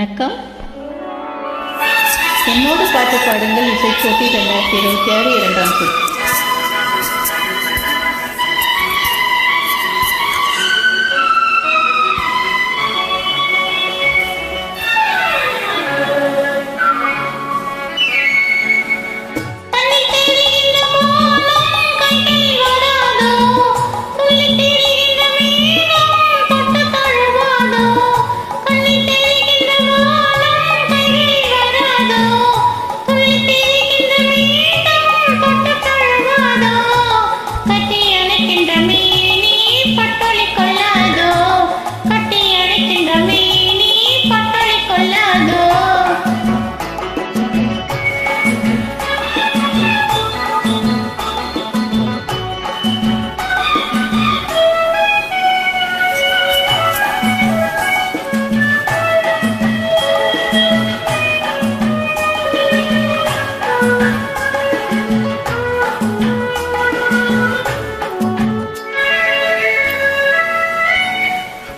வணக்கம். என்னோடு பாட்டு பாடுங்கள் இசைப்போட்டி 2026 2ஆம் சுற்று.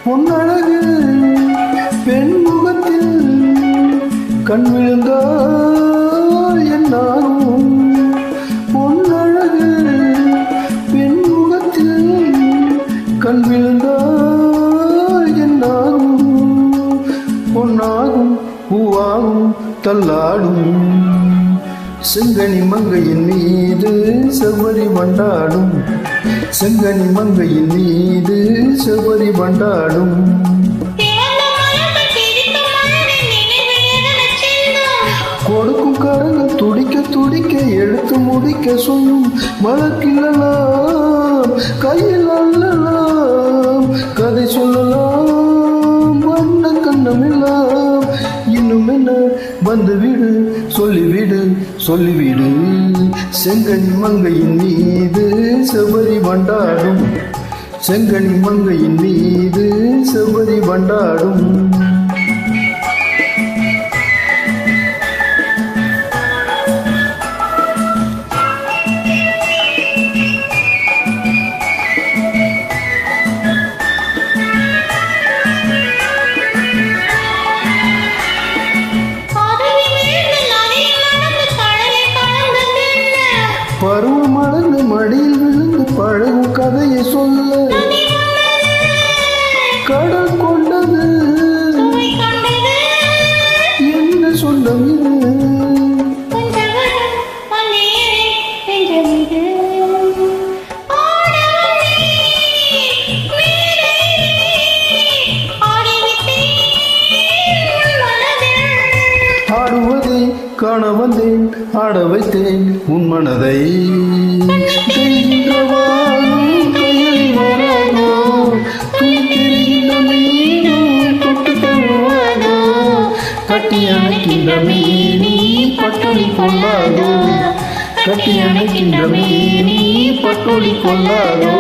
பொன்னழகு பெண் முகத்தில் கண் விழுந்தால் என்னாகும். பொன்னழகு பெண் முகத்தில் கண் விழுந்தால் என்னாகும். பொன்னாகும் பூவாகும் தள்ளாடும் செங்கனி மங்கையின் மீது செவ்வரி வண்டாடும். செங்கனி மங்கையின் மீது செவ்வரி வண்டாடும். கொடுக்கும் கரங்கள் துடிக்க துடிக்க எடுத்து முடிக்க சொல்லும் வழக்கில்லாம் கையில் அல்லலாம் கதை சொல்லலாம் வண்ண கண்ணமெல்லாம். இன்னும் என்ன வந்துவிடு சொல்லிவிடு சொல்லிவிடு. செங்கனி மங்கையின் மீது செவ்வரி வண்டாடும். செங்கனி மங்கையின் மீது செவ்வரி வண்டாடும். பருவம் மலர்ந்து மடியில் விழுந்து பழகும் கதையை சொல்ல கடல் கொண்டது என்ன சொந்தம் இது. ஆடுவதை காண வந்தேன் ஆட வைத்தேன் உன் மனதை. கட்டி அணைக்கின்ற மேனி பட்டொளி கொள்ளாதோ. கட்டி அணைக்கின்ற மேனி பட்டொளி கொள்ளாதோ.